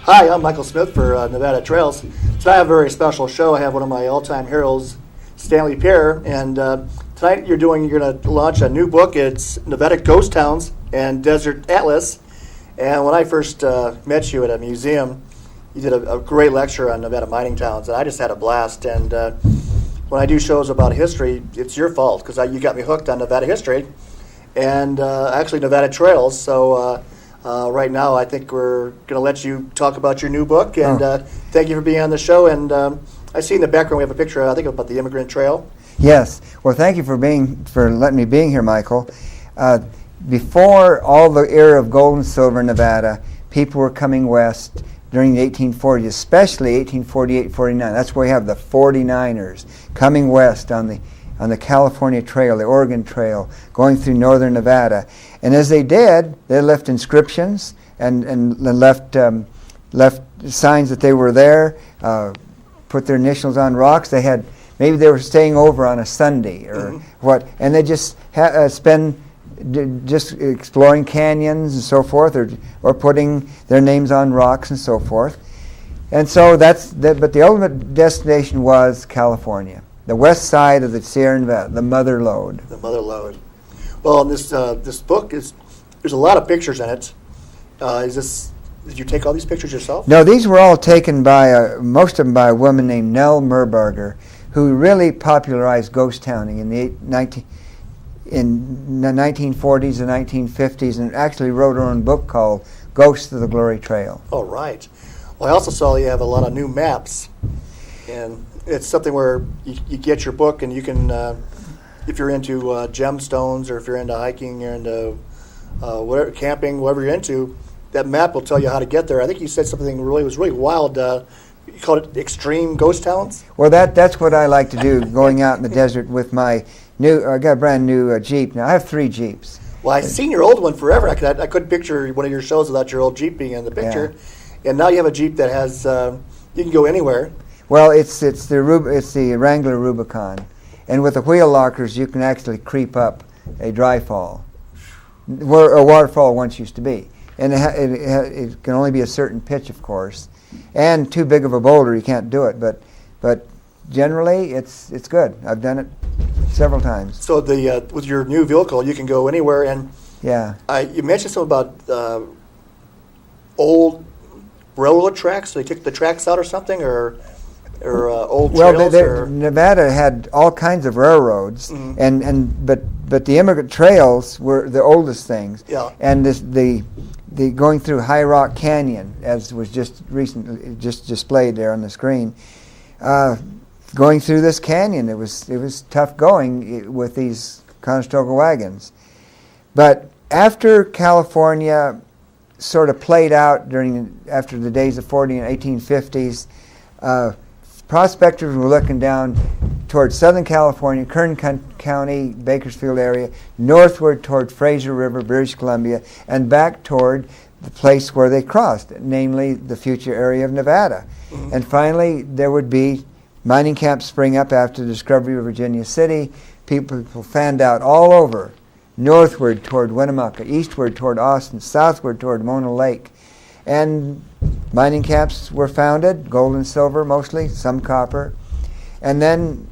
Hi, I'm Michael Smith for Nevada Trails. Tonight I have a very special show. I have one of my all-time heroes, Stanley Paher, and tonight you're going to launch a new book. It's Nevada Ghost Towns and Desert Atlas. And when I first met you at a museum, you did a great lecture on Nevada mining towns, and I just had a blast. And when I do shows about history, it's your fault because you got me hooked on Nevada history and actually Nevada Trails. So right now I think we're going to let you talk about your new book, and thank you for being on the show. And I see in the background we have a picture, I think, about the Immigrant Trail. Yes. Well, thank you for letting me be here, Michael. Before all the era of gold and silver in Nevada, people were coming west during the 1840s, especially 1848-49. That's where we have the 49ers coming west on the California Trail, the Oregon Trail, going through northern Nevada. And as they did, they left inscriptions and left signs that they were there, put their initials on rocks. Maybe they were staying over on a Sunday or what, and they just spend just exploring canyons and so forth, or putting their names on rocks and so forth. And so but the ultimate destination was California, the west side of the Sierra Nevada, the Mother Lode. The Mother Lode. Well, in this book there's a lot of pictures in it. Did you take all these pictures yourself? No, these were all taken by most of them by a woman named Nell Merbarger, who really popularized ghost towning in the 1940s and 1950s, and actually wrote her own book called Ghosts of the Glory Trail. Oh, right. Well, I also saw you have a lot of new maps, and it's something where you get your book and you can, if you're into gemstones, or if you're into hiking, you're into whatever, camping, whatever you're into, that map will tell you how to get there. I think you said something was really wild. You called it extreme ghost towns? Well, that's what I like to do, going out in the desert with my I got a brand new Jeep. Now, I have 3 Jeeps. Well, I've seen your old one forever. I couldn't picture one of your shows without your old Jeep being in the picture. Yeah. And now you have a Jeep that has, you can go anywhere. Well, it's the Wrangler Rubicon. And with the wheel lockers, you can actually creep up a dry fall, where a waterfall once used to be. And it can only be a certain pitch, of course. And too big of a boulder, you can't do it. But generally, it's good. I've done it several times. So with your new vehicle, you can go anywhere. And you mentioned something about old railroad tracks. So they took the tracks out or something, or old trails. Well, Nevada had all kinds of railroads, but the Immigrant Trails were the oldest things. Yeah. And the going through High Rock Canyon, as was just displayed there on the screen. Going through this canyon, it was tough going with these Conestoga wagons. But after California sort of played out after the days of 40 and 1850s, prospectors were looking down towards Southern California, Kern County, Bakersfield area, northward toward Fraser River, British Columbia, and back toward the place where they crossed, namely the future area of Nevada. And finally, there would be mining camps spring up after the discovery of Virginia City. People fanned out all over, northward toward Winnemucca, eastward toward Austin, southward toward Mona Lake. And mining camps were founded, gold and silver mostly, some copper. And then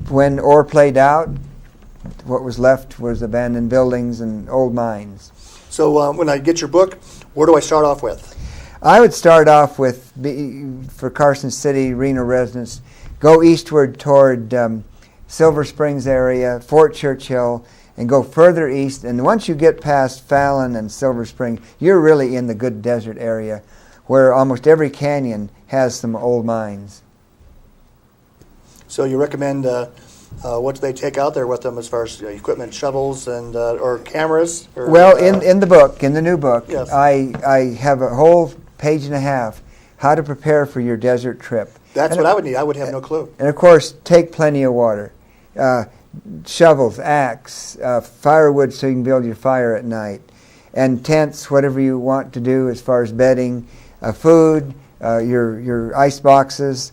when ore played out, what was left was abandoned buildings and old mines. So when I get your book, where do I start off with? I would start off with, for Carson City, Reno residents, go eastward toward Silver Springs area, Fort Churchill, and go further east. And once you get past Fallon and Silver Spring, you're really in the good desert area, where almost every canyon has some old mines. So you recommend what do they take out there with them as far as equipment, shovels, and or cameras? Or, well, in the book, in the new book, yes. I have a whole page and a half, how to prepare for your desert trip. That's what I would need. I would have no clue. And of course, take plenty of water. Shovels, axe, firewood so you can build your fire at night, and tents, whatever you want to do as far as bedding, food, your ice boxes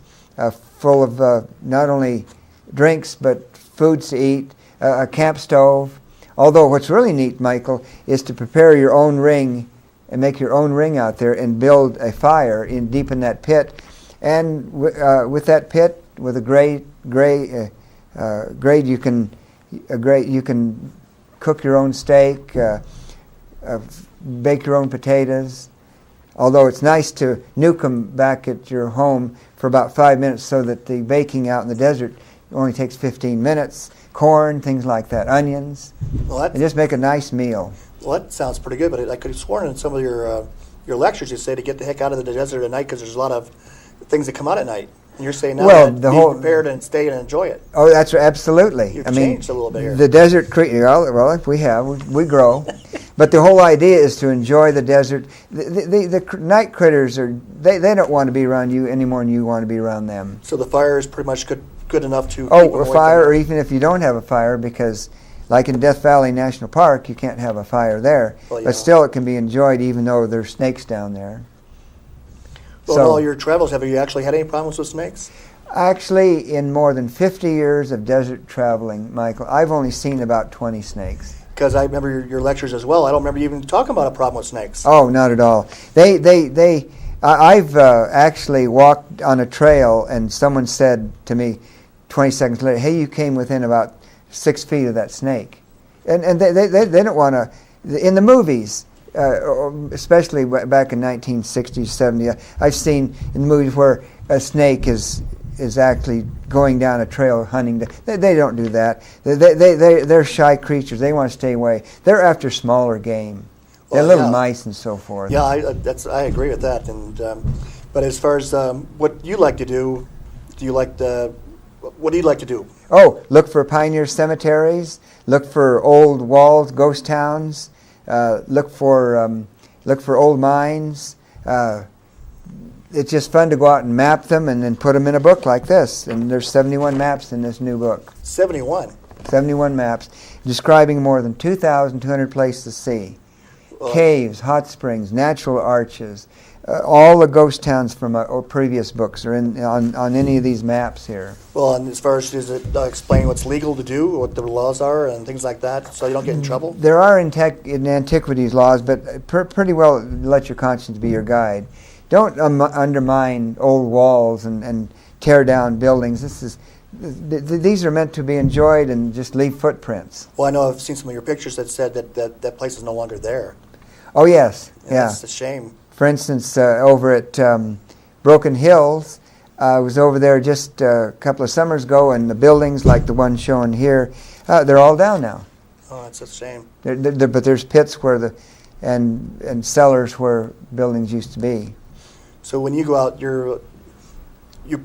full of not only drinks but foods to eat, a camp stove. Although what's really neat, Michael, is to prepare your own ring and make your own ring out there and build a fire deep in that pit. And with that pit, with a grate, you can cook your own steak, bake your own potatoes. Although it's nice to nuke them back at your home for about 5 minutes, so that the baking out in the desert only takes 15 minutes. Corn, things like that, onions, and just make a nice meal. Well, that sounds pretty good, but I could have sworn in some of your lectures you say to get the heck out of the desert at night, because there's a lot of things that come out at night. And you're saying now that be prepared and stay and enjoy it. Oh, that's absolutely. You've changed a little bit here. The desert creatures, well, if we grow. But the whole idea is to enjoy the desert. The night critters, they don't want to be around you any more than you want to be around them. So the fire is pretty much good enough to keep a them away fire, from or even if you don't have a fire, because like in Death Valley National Park, you can't have a fire there. Well, yeah. But still it can be enjoyed even though there's snakes down there. Well, in all your travels, have you actually had any problems with snakes? Actually, in more than 50 years of desert traveling, Michael, I've only seen about 20 snakes. Because I remember your lectures as well. I don't remember you even talking about a problem with snakes. Oh, not at all. I've actually walked on a trail, and someone said to me 20 seconds later, "Hey, you came within about 6 feet of that snake," and they don't want to. In the movies, especially back in 1960s, 70s, I've seen in the movies where a snake is actually going down a trail hunting. They don't do that. They're shy creatures. They want to stay away. They're after smaller game. They're little mice and so forth. Yeah, I agree with that. And but as far as what you like to do, what do you like to do? Oh, look for pioneer cemeteries. Look for old walls, ghost towns. Look for old mines. It's just fun to go out and map them and then put them in a book like this. And there's 71 maps in this new book. 71? 71 maps describing more than 2,200 places to see. Caves, hot springs, natural arches. All the ghost towns from previous books are on any of these maps here. Well, and as far as does it explain what's legal to do, what the laws are, and things like that, so you don't get in trouble? There are in antiquities laws, but pretty well let your conscience be your guide. Don't undermine old walls and tear down buildings. These are meant to be enjoyed and just leave footprints. Well, I know I've seen some of your pictures that said that place is no longer there. Oh, yes. Yeah. That's a shame. For instance, over at Broken Hills, I was over there just a couple of summers ago, and the buildings like the one shown here, they're all down now. Oh, that's a shame. But there's pits where and cellars where buildings used to be. So when you go out, you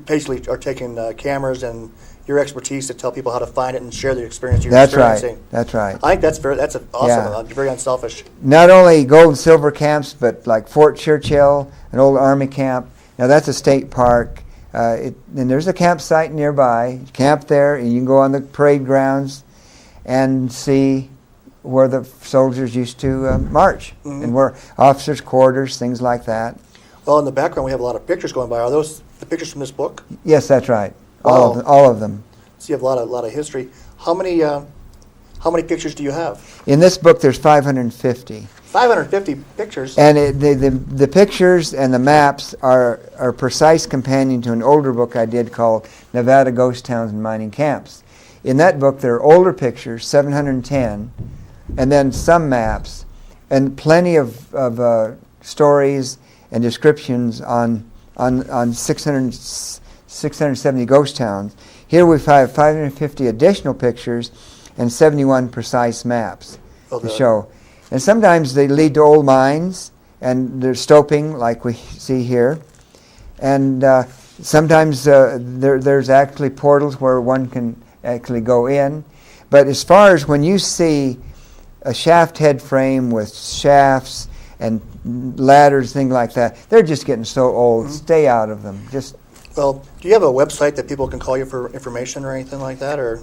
basically are taking cameras and your expertise to tell people how to find it and share the experience you're experiencing. That's right. I think that's awesome. Yeah. Very unselfish. Not only gold and silver camps, but like Fort Churchill, an old army camp. Now that's a state park. And there's a campsite nearby. Camp there, and you can go on the parade grounds and see where the soldiers used to march, and where officers' quarters, things like that. Well, in the background we have a lot of pictures going by. Are those the pictures from this book? Yes, that's right. Wow. All of them. So you have a lot of history. How many pictures do you have? In this book, there's 550. 550 pictures. And the pictures and the maps are a precise companion to an older book I did called Nevada Ghost Towns and Mining Camps. In that book, there are older pictures, 710, and then some maps, and plenty of stories and descriptions on 670 ghost towns. Here we have 550 additional pictures and 71 precise maps to show. And sometimes they lead to old mines, and they're stoping like we see here. And sometimes there's actually portals where one can actually go in. But as far as when you see a shaft head frame with shafts and ladders, things like that, they're just getting so old. Stay out of them. Well, do you have a website that people can call you for information or anything like that? Or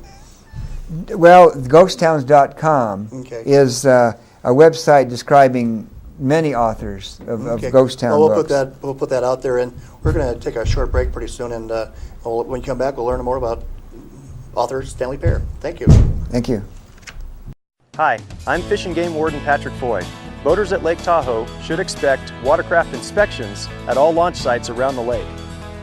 well, ghosttowns.com is a website describing many authors of ghost town books. We'll put that out there, and we're going to take a short break pretty soon. And when we come back, we'll learn more about author Stanley Paher. Thank you. Thank you. Hi, I'm Fish and Game Warden Patrick Foy. boaters at Lake Tahoe should expect watercraft inspections at all launch sites around the lake.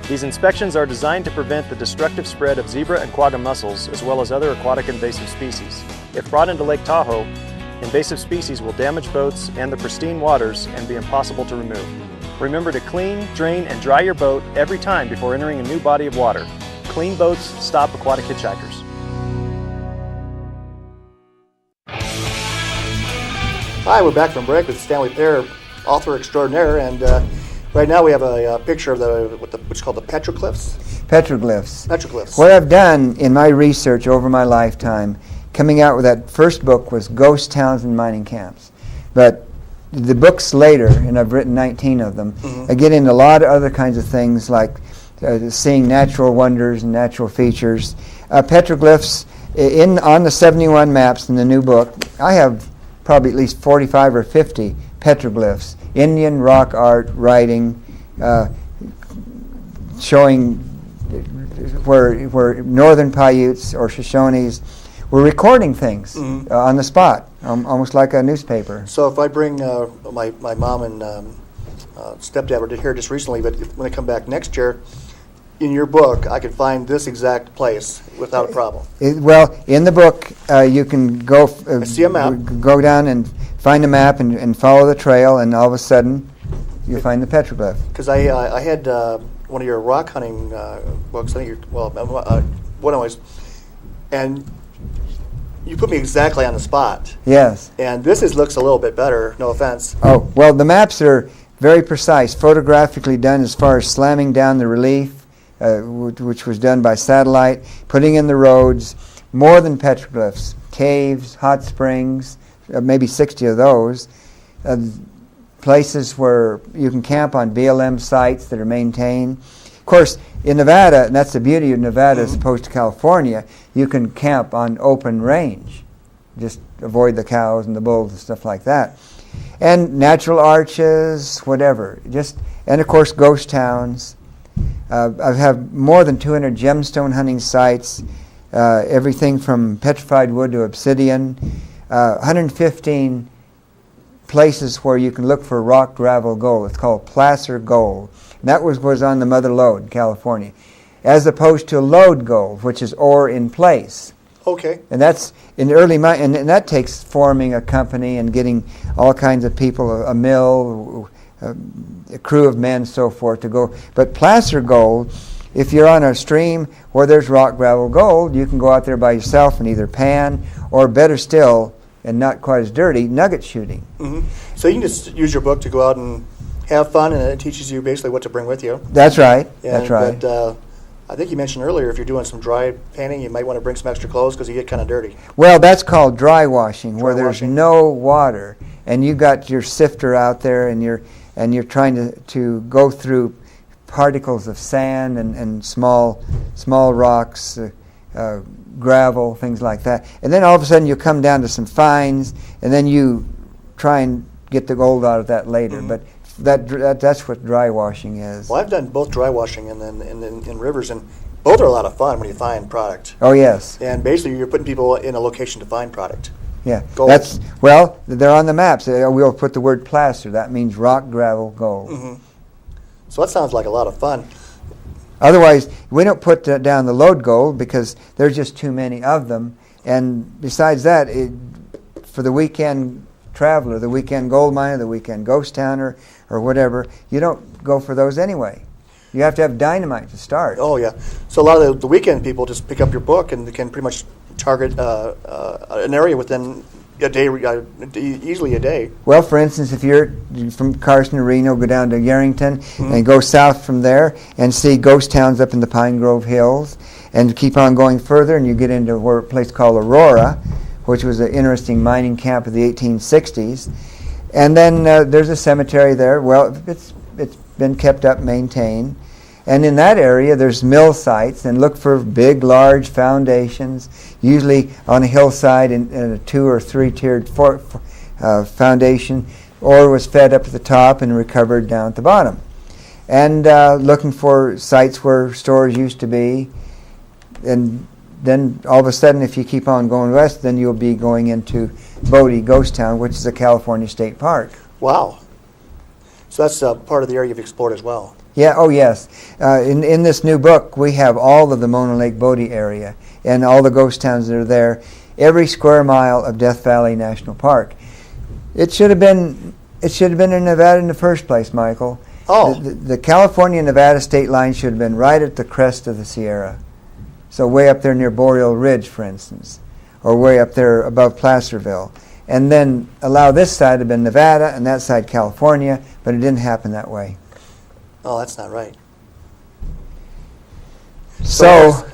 These inspections are designed to prevent the destructive spread of zebra and quagga mussels as well as other aquatic invasive species. If brought into Lake Tahoe, invasive species will damage boats and the pristine waters and be impossible to remove. Remember to clean, drain, and dry your boat every time before entering a new body of water. Clean boats stop aquatic hitchhikers. Hi, we're back from break with Stanley Paher, author extraordinaire, and right now we have a picture of what's called the petroglyphs. Petroglyphs. What I've done in my research over my lifetime, coming out with that first book, was ghost towns and mining camps. But the books later, and I've written 19 of them, I get into a lot of other kinds of things like seeing natural wonders and natural features. Petroglyphs, on the 71 maps in the new book, I have probably at least 45 or 50 petroglyphs, Indian rock art writing, showing where northern Paiutes or Shoshones were recording things on the spot, almost like a newspaper. So if I bring my mom and stepdad were here just recently, but when they come back next year, in your book, I could find this exact place without a problem. Well, in the book, you can go I see a map. Go down and find a map and follow the trail, and all of a sudden, you find the petroglyph. Because I had one of your rock hunting books. I think one of those, and you put me exactly on the spot. Yes. And this looks a little bit better. No offense. Oh well, the maps are very precise, photographically done as far as slamming down the relief, which was done by satellite, putting in the roads, more than petroglyphs, caves, hot springs, maybe 60 of those, places where you can camp on BLM sites that are maintained. Of course, in Nevada, and that's the beauty of Nevada as opposed to California, you can camp on open range. Just avoid the cows and the bulls and stuff like that. And natural arches, whatever. And of course, ghost towns. I have more than 200 gemstone hunting sites, everything from petrified wood to obsidian, 115 places where you can look for rock gravel gold. It's called placer gold. And that was on the Mother Lode, California, as opposed to lode gold, which is ore in place. Okay. And that's in early and that takes forming a company and getting all kinds of people, a mill, a crew of men, so forth to go. But placer gold, if you're on a stream where there's rock gravel gold, you can go out there by yourself and either pan or, better still, and not quite as dirty, nugget shooting. So you can just use your book to go out and have fun, and it teaches you basically what to bring with you. That's right. That's right. But I think you mentioned earlier, if you're doing some dry panning, you might want to bring some extra clothes because you get kind of dirty. Well, that's called dry washing, where there's no water, and you got your sifter out there, and you're trying to go through particles of sand and small rocks, gravel, things like that. And then all of a sudden you come down to some fines, and then you try and get the gold out of that later. But that's what dry washing is. Well, I've done both dry washing and then in rivers, and both are a lot of fun when you find product. Oh, yes. And basically you're putting people in a location to find product. Yeah, gold. They're on the maps. We'll put the word placer. That means rock, gravel, gold. So that sounds like a lot of fun. Otherwise, we don't put down the lode gold because there's just too many of them. And besides that, for the weekend traveler, the weekend gold miner, the weekend ghost towner, or whatever, you don't go for those anyway. You have to have dynamite to start. Oh, yeah. So a lot of the weekend people just pick up your book and they can pretty much target an area within a day, easily a day. Well, for instance, if you're from Carson to Reno, go down to Yarrington and go south from there and see ghost towns up in the Pine Grove Hills, and keep on going further, and you get into a place called Aurora, which was an interesting mining camp of the 1860s. And then there's a cemetery there. Well, it's been kept up, maintained. And in that area, there's mill sites, and look for big, large foundations, usually on a hillside in a 2 or 3 tiered foundation. Ore was fed up at the top and recovered down at the bottom. And looking for sites where stores used to be. And then all of a sudden, if you keep on going west, then you'll be going into Bodie Ghost Town, which is a California state park. Wow. So that's part of the area you've explored as well. Yeah. Oh, yes. In this new book, we have all of the Mona Lake Bodie area and all the ghost towns that are there, every square mile of Death Valley National Park. It should have been in Nevada in the first place, Michael. Oh. The California-Nevada state line should have been right at the crest of the Sierra. So way up there near Boreal Ridge, for instance, or way up there above Placerville. And then allow this side to have been Nevada and that side California, but it didn't happen that way. Oh, that's not right. So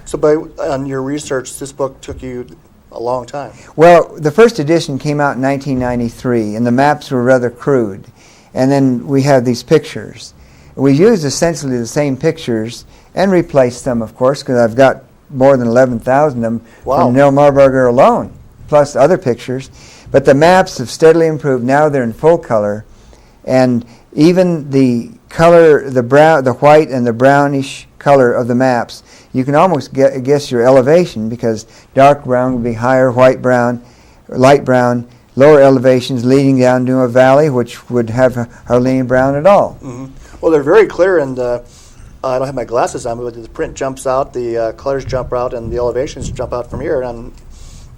on your research, this book took you a long time. Well, the first edition came out in 1993, and the maps were rather crude. And then we have these pictures. We used essentially the same pictures and replaced them, of course, because I've got more than 11,000 of them from Neil Marburger alone, plus other pictures. But the maps have steadily improved. Now they're in full color, and even the color, the white and the brownish color of the maps, you can almost guess your elevation, because dark brown would be higher, white brown, light brown, lower elevations leading down to a valley, which would have hardly any brown at all. Mm-hmm. Well, they're very clear, and I don't have my glasses on, but the print jumps out, the colors jump out, and the elevations jump out from here. And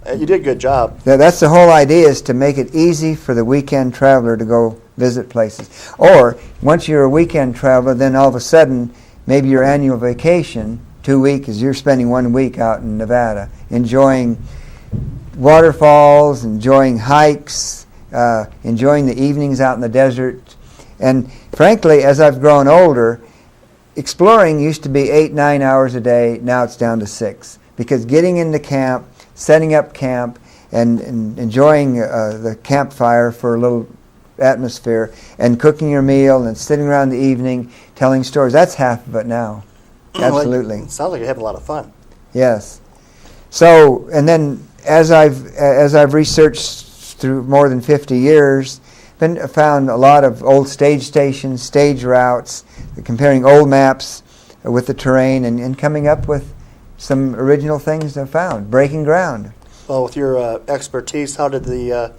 you did a good job. That's the whole idea, is to make it easy for the weekend traveler to go visit places. Or once you're a weekend traveler, then all of a sudden, maybe your annual vacation, 2 weeks, you're spending 1 week out in Nevada, enjoying waterfalls, enjoying hikes, enjoying the evenings out in the desert. And frankly, as I've grown older, exploring used to be 8-9 hours a day. Now it's down to 6, because getting into camp, setting up camp, and enjoying the campfire for a little atmosphere, and cooking your meal and sitting around the evening telling stories, that's half of it now. Absolutely. It sounds like you're having a lot of fun. Yes. So, and then as I've researched through more than 50 years, found a lot of old stage stations, stage routes, comparing old maps with the terrain, and coming up with some original things I've found, breaking ground. Well, with your expertise, how did the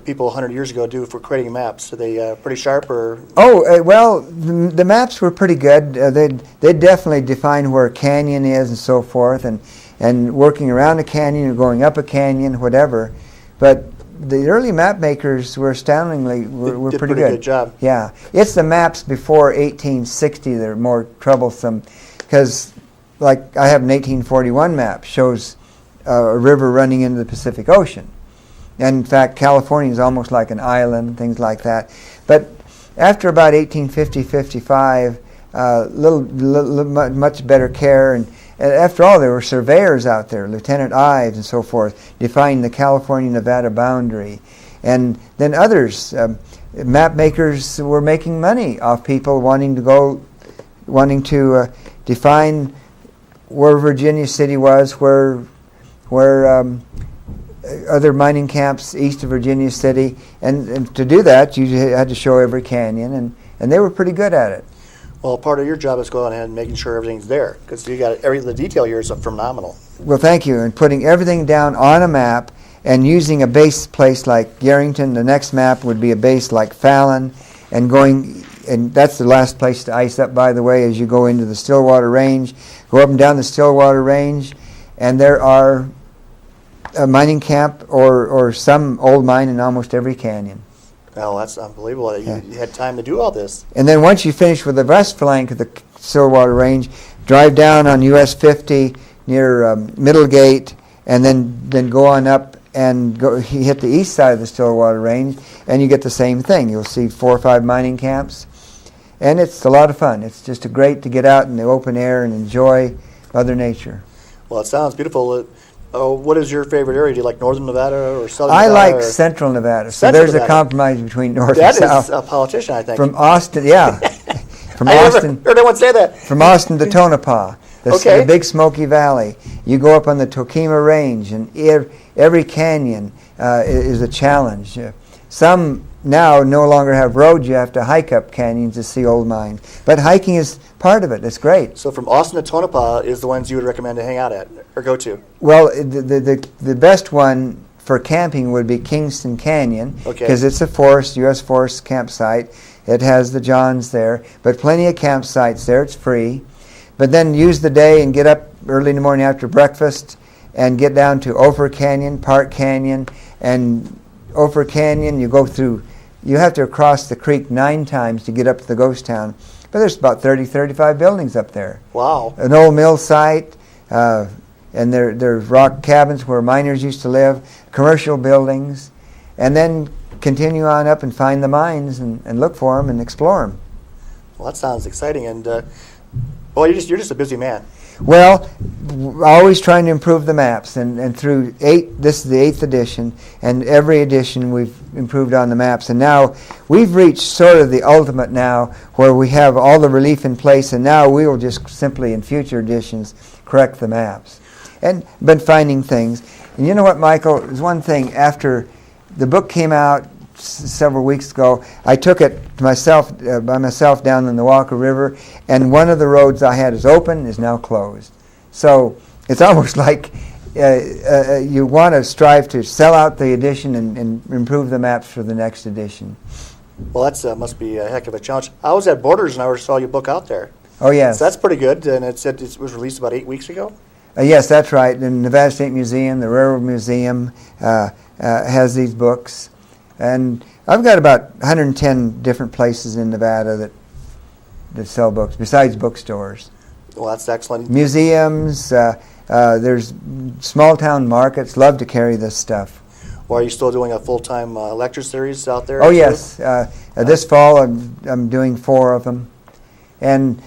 people 100 years ago do for creating maps? Are they pretty sharp, or? Oh, well, the maps were pretty good. They definitely defined where a canyon is and so forth, and working around a canyon or going up a canyon, whatever. But the early map makers were astoundingly were did pretty good job. Yeah, it's the maps before 1860 that are more troublesome, because like I have an 1841 map, shows a river running into the Pacific Ocean. And in fact, California is almost like an island, things like that. But after about 1850-55, much better care, and after all, there were surveyors out there, Lieutenant Ives and so forth, defining the California-Nevada boundary. And then others, map makers were making money off people wanting to define where Virginia City was, where other mining camps east of Virginia City, and to do that, you had to show every canyon, and they were pretty good at it. Well, part of your job is going ahead and making sure everything's there, because you got the detail here is phenomenal. Well, thank you. And putting everything down on a map and using a base place like Garrington. The next map would be a base like Fallon, and that's the last place to ice up, by the way, as you go into the Stillwater Range. Go up and down the Stillwater Range, and there are a mining camp or some old mine in almost every canyon. Well, that's unbelievable that you had time to do all this. And then once you finish with the west flank of the Stillwater Range, drive down on US 50 near Middlegate, and then go on up and hit the east side of the Stillwater Range, and you get the same thing. You'll see 4 or 5 mining camps, and it's a lot of fun. It's just great to get out in the open air and enjoy Mother Nature. Well, it sounds beautiful. What is your favorite area? Do you like northern Nevada or southern Nevada? I like central Nevada. So there's a compromise between north and south. That is a politician, I think. From Austin, yeah. I never heard anyone say that. From Austin to Tonopah, the Big Smoky Valley. You go up on the Tokima Range, and every canyon is a challenge. Some now no longer have roads. You have to hike up canyons to see old mines. But hiking is part of it. It's great. So from Austin to Tonopah is the ones you would recommend to hang out at or go to? Well, the best one for camping would be Kingston Canyon, because it's a U.S. Forest campsite. It has the Johns there, but plenty of campsites there. It's free. But then use the day and get up early in the morning after breakfast and get down to Ophir Canyon, Park Canyon, and Ophir Canyon. You have to cross the creek 9 times to get up to the ghost town. But there's about 35 buildings up there. Wow. An old mill site, and there's rock cabins where miners used to live, commercial buildings, and then continue on up and find the mines and look for them and explore them. Well, that sounds exciting. And you're just a busy man. Well, always trying to improve the maps, and through this is the 8th edition, and every edition we've improved on the maps, and now we've reached sort of the ultimate now, where we have all the relief in place, and now we will just simply in future editions correct the maps, and been finding things. And you know what, Michael? There's one thing. After the book came out several weeks ago, I took it to by myself down in the Walker River, and one of the roads I had is open, is now closed. So it's almost like you want to strive to sell out the edition and improve the maps for the next edition. Well, that must be a heck of a challenge. I was at Borders and I saw your book out there. Oh, yes. So that's pretty good, and it said it was released about 8 weeks ago? Yes, that's right. The Nevada State Museum, the Railroad Museum has these books. And I've got about 110 different places in Nevada that sell books, besides bookstores. Well, that's excellent. Museums, there's small town markets, love to carry this stuff. Well, are you still doing a full-time lecture series out there? Oh, yes. This fall I'm doing 4 of them. And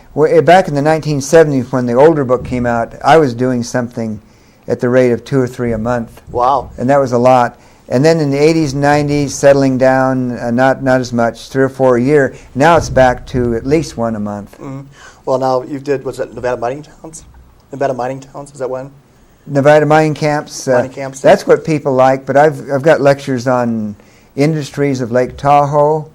back in the 1970s when the older book came out, I was doing something at the rate of 2 or 3 a month. Wow. And that was a lot. And then in the 80s and 90s, settling down, not as much, 3 or 4 a year. Now it's back to at least 1 a month. Mm-hmm. Well, now you did, was it Nevada Mining Towns? Nevada Mining Towns, is that one? Nevada mining camps. Mining camps. That's what people like. But I've got lectures on industries of Lake Tahoe,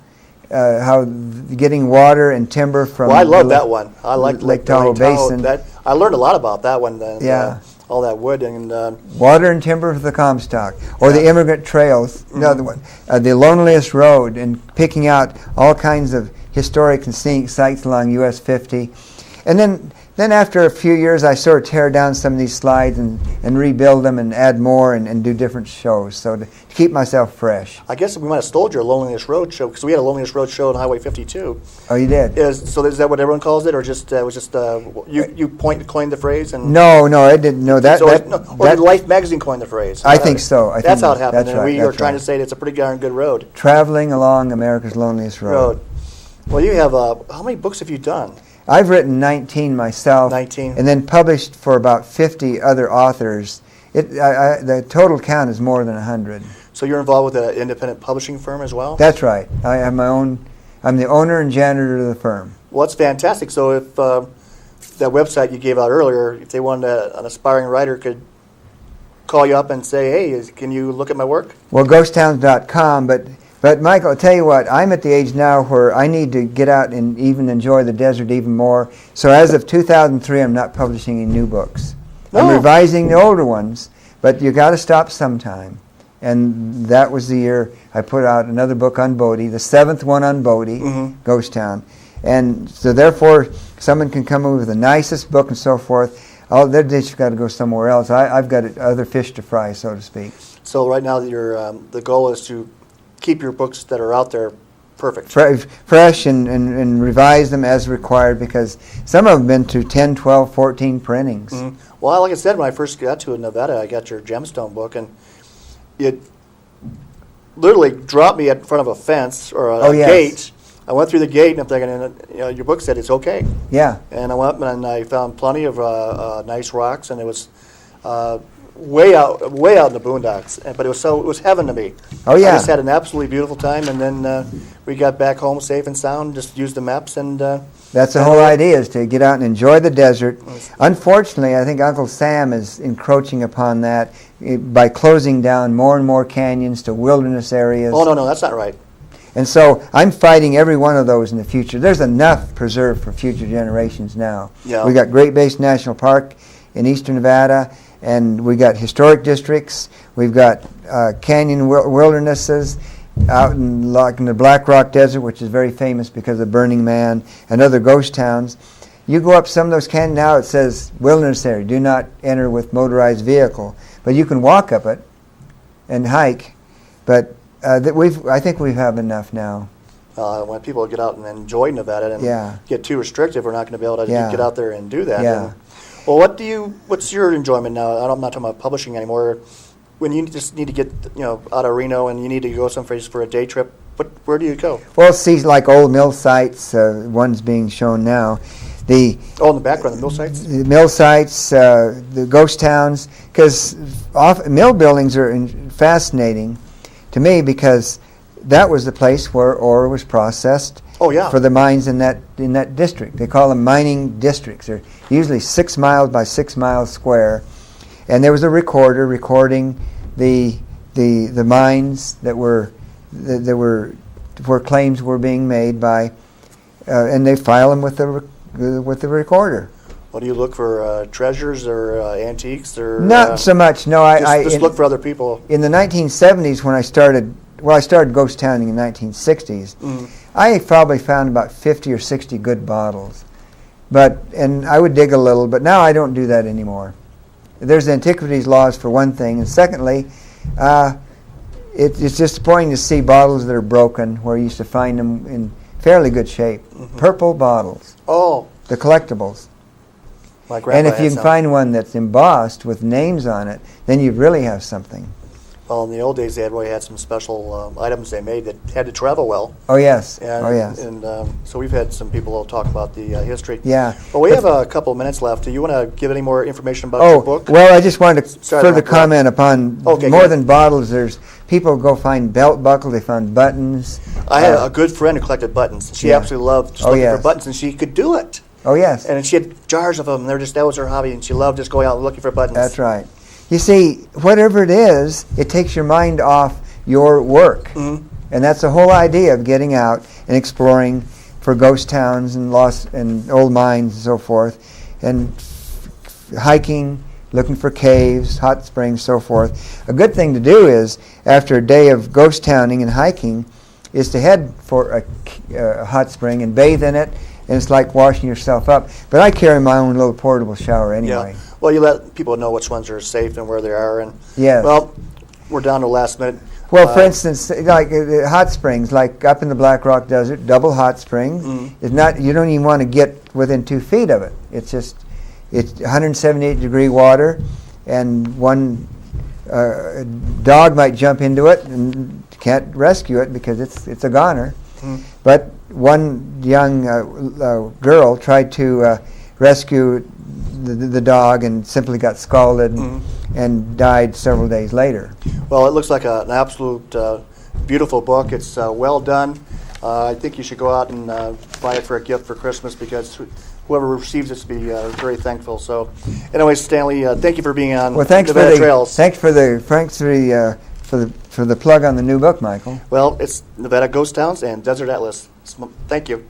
how getting water and timber from. Well, I love that one. I like Lake Tahoe Basin. I learned a lot about that one. Yeah. All that wood and water and timber for the Comstock, or the Immigrant Trails, another one, the Loneliest Road, and picking out all kinds of historic and scenic sites along US 50. And then after a few years, I sort of tear down some of these slides and rebuild them and add more and do different shows, so to keep myself fresh. I guess we might have stole your Loneliest Road show, because we had a Loneliest Road show on Highway 52. Oh, you did? Is that what everyone calls it, or just was just you coined the phrase? And No, I didn't know that. Or did Life magazine coin the phrase? I think so. That's how it happened. That's and right, we are trying to say it's a pretty darn good road. Traveling along America's Loneliest Road. Well, you have how many books have you done? I've written 19 myself. 19. And then published for about 50 other authors. The total count is more than 100. So you're involved with an independent publishing firm as well? That's right. I have my own. I'm the owner and janitor of the firm. Well, that's fantastic. So if that website you gave out earlier, if they wanted an aspiring writer could call you up and say, hey, can you look at my work? Well, ghosttowns.com, but Michael, I'll tell you what, I'm at the age now where I need to get out and even enjoy the desert even more. So as of 2003, I'm not publishing any new books. No. I'm revising the older ones, but you got to stop sometime. And that was the year I put out another book on Bodie, the 7th one on Bodie, Ghost Town. And so therefore, someone can come in with the nicest book and so forth. They've just got to go somewhere else. I've got other fish to fry, so to speak. So right now, the goal is to keep your books that are out there perfect. Fresh and revise them as required, because some of them have been to 10, 12, 14 printings. Mm-hmm. Well, like I said, when I first got to Nevada, I got your gemstone book, and it literally dropped me in front of a fence or a gate. I went through the gate, and I'm thinking, your book said it's okay. Yeah. And I went up and I found plenty of nice rocks, and it was way out in the boondocks. But it was heaven to me. Oh yeah. I just had an absolutely beautiful time, and then we got back home safe and sound. Just used the maps, and That's the whole idea, is to get out and enjoy the desert. Unfortunately, I think Uncle Sam is encroaching upon that by closing down more and more canyons to wilderness areas. Oh, no, that's not right. And so I'm fighting every one of those in the future. There's enough preserved for future generations now. Yeah. We got Great Basin National Park in eastern Nevada, and we got historic districts. We've got canyon wildernesses out in the Black Rock Desert, which is very famous because of Burning Man and other ghost towns. You go up some of those canyons now, it says wilderness area, do not enter with motorized vehicle. But you can walk up it and hike. But I think we have enough now. When people get out and enjoy Nevada and get too restrictive, we're not going to be able to get out there and do that. Yeah. And, well, what's your enjoyment now? I'm not talking about publishing anymore. When you just need to get out of Reno and you need to go someplace for a day trip, where do you go? Well, see, like old mill sites, one's being shown now. In the background, the mill sites? The mill sites, the ghost towns, because mill buildings are fascinating to me because that was the place where ore was processed for the mines in that district. They call them mining districts. They're usually 6 miles by 6 miles square. And there was a recorder recording the mines that were where claims were being made by, and they file them with the recorder. What do you look for? Treasures or antiques or? Not so much. No, I just look for other people. In the 1970s, when I started ghost towning in the 1960s. I probably found about 50 or 60 good bottles, and I would dig a little. But now I don't do that anymore. There's antiquities laws for one thing, and secondly, it's disappointing to see bottles that are broken where you used to find them in fairly good shape. Purple bottles. Oh. The collectibles. My grandpa And if you had can some. find one that's embossed with names on it, then you really have something. Well, in the old days, they really had some special items they made that had to travel well. Oh, yes. And so we've had some people talk about the history. Yeah. Well, we have a couple of minutes left. Do you want to give any more information about your book? Well, I just wanted to Sorry, further Mark, comment upon Okay, more good. than bottles. There's people go find belt buckles. They found buttons. I had a good friend who collected buttons. She absolutely loved just looking for buttons, and she could do it. Oh, yes. And she had jars of them. That was her hobby, and she loved just going out and looking for buttons. That's right. You see, whatever it is, it takes your mind off your work. And that's the whole idea of getting out and exploring for ghost towns and old mines and so forth, and hiking, looking for caves, hot springs, so forth. A good thing to do is, after a day of ghost towning and hiking, is to head for a hot spring and bathe in it, and it's like washing yourself up. But I carry my own little portable shower anyway. Yeah. Well, you let people know which ones are safe and where they are. And yes. Well, we're down to the last minute. Well, for instance, like hot springs, like up in the Black Rock Desert, double hot springs. It's not. You don't even want to get within 2 feet of it. It's 178-degree water, and one dog might jump into it and can't rescue it because it's a goner. But one young girl tried to rescue the dog and simply got scalded and died several days later. Well, it looks like an absolute beautiful book. It's well done. I think you should go out and buy it for a gift for Christmas because whoever receives it will be very thankful. So, anyway, Stanley, thank you for being on Nevada Trails. Thanks for the plug on the new book, Michael. Well, it's Nevada Ghost Towns and Desert Atlas. Thank you.